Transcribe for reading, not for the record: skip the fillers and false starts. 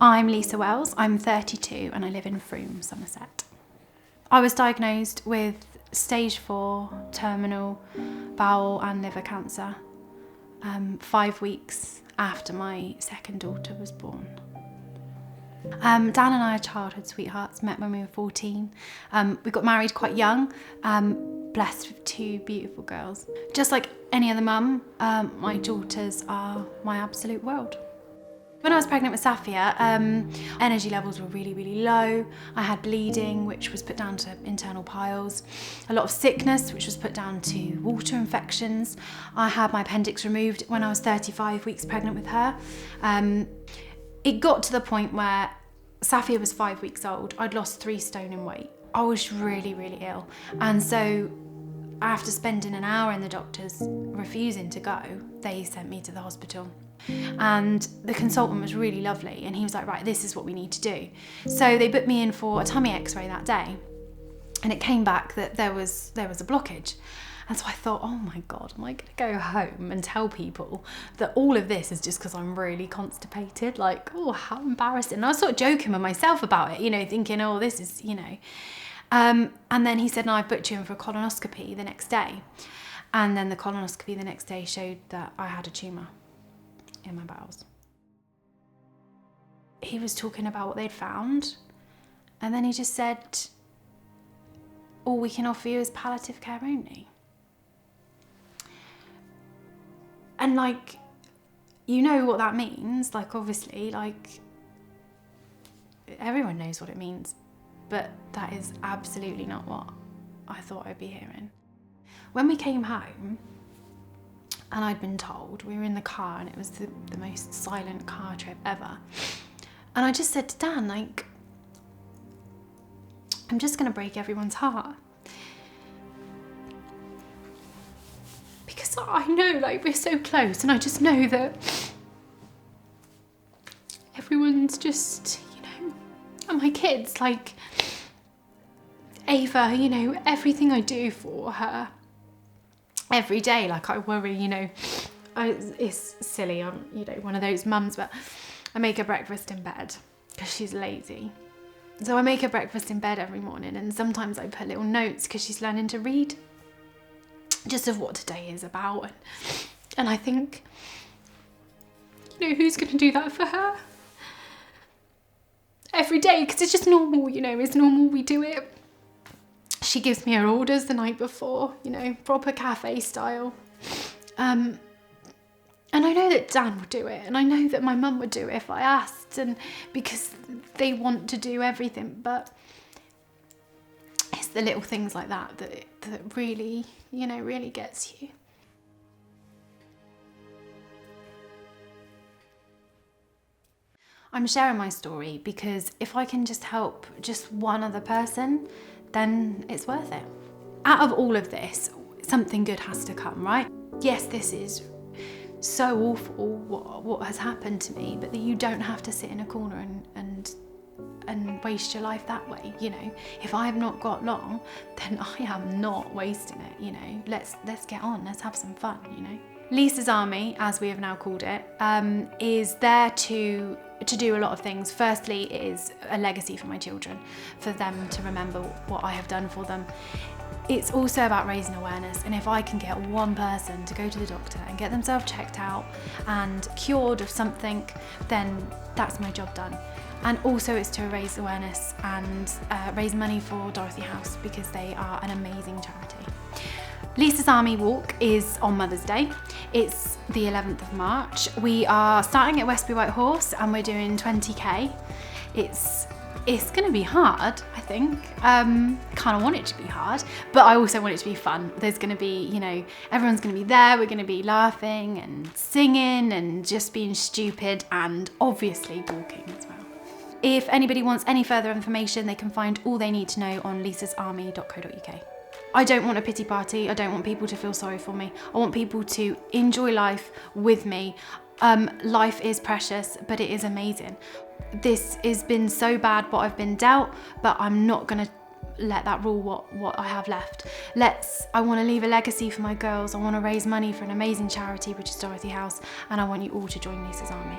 I'm Lisa Wells, I'm 32 and I live in Frome, Somerset. I was diagnosed with stage 4 terminal bowel and liver cancer 5 weeks after my second daughter was born. Dan and I are childhood sweethearts, met when we were 14. We got married quite young, blessed with 2 beautiful girls. Just like any other mum, my daughters are my absolute world. When I was pregnant with Saffia, energy levels were really, really low. I had bleeding, which was put down to internal piles. A lot of sickness, which was put down to water infections. I had my appendix removed when I was 35 weeks pregnant with her. It got to the point where Saffia was 5 weeks old. I'd lost 3 stone in weight. I was really, really ill. And so after spending an hour in the doctors refusing to go, they sent me to the hospital. And the consultant was really lovely and he was like, right, this is what we need to do. So they booked me in for a tummy x-ray that day and it came back that there was a blockage. And so I thought, oh my God, am I gonna go home and tell people that all of this is just because I'm really constipated? Like, oh, how embarrassing. And I was sort of joking with myself about it, you know, thinking, oh, this is, you know. And then he said, no, I've booked you in for a colonoscopy the next day. And then the colonoscopy the next day showed that I had a tumour in my bowels. He was talking about what they'd found, and then he just said, all we can offer you is palliative care only. And like, you know what that means, like obviously, like everyone knows what it means, but that is absolutely not what I thought I'd be hearing. When we came home, and I'd been told, we were in the car and it was the most silent car trip ever. And I just said to Dan, like, I'm just gonna break everyone's heart. Because I know, like, we're so close and I just know that everyone's just, you know, and my kids, like, Ava, you know, everything I do for her, every day, like I worry, you know, it's silly, I'm, you know, one of those mums, but I make her breakfast in bed because she's lazy. So I make her breakfast in bed every morning and sometimes I put little notes because she's learning to read just of what today is about. And I think, you know, who's going to do that for her? Every day, because it's just normal, you know, it's normal, we do it. She gives me her orders the night before, you know, proper cafe style. And I know that Dan would do it, and I know that my mum would do it if I asked, and because they want to do everything, but it's the little things like that that really, you know, really gets you. I'm sharing my story because if I can just help just one other person, then it's worth it. Out of all of this, something good has to come, right? Yes, this is so awful what has happened to me, but that you don't have to sit in a corner and waste your life that way, you know. If I have not got long, then I am not wasting it, you know. Let's get on, let's have some fun, you know. Lisa's Army, as we have now called it, is there to do a lot of things. Firstly, it is a legacy for my children, for them to remember what I have done for them. It's also about raising awareness, and if I can get one person to go to the doctor and get themselves checked out and cured of something, then that's my job done. And also it's to raise awareness and raise money for Dorothy House because they are an amazing charity. Lisa's Army Walk is on Mother's Day. It's the 11th of March. We are starting at Westby White Horse and we're doing 20k. It's gonna be hard, I think. Kind of want it to be hard, but I also want it to be fun. There's gonna be, you know, everyone's gonna be there. We're gonna be laughing and singing and just being stupid and obviously walking as well. If anybody wants any further information, they can find all they need to know on lisasarmy.co.uk. I don't want a pity party. I don't want people to feel sorry for me. I want people to enjoy life with me. Life is precious, but it is amazing. This has been so bad what I've been dealt, but I'm not gonna let that rule what I have left. I want to leave a legacy for my girls. I want to raise money for an amazing charity, which is Dorothy House, and I want you all to join Lisa's Army.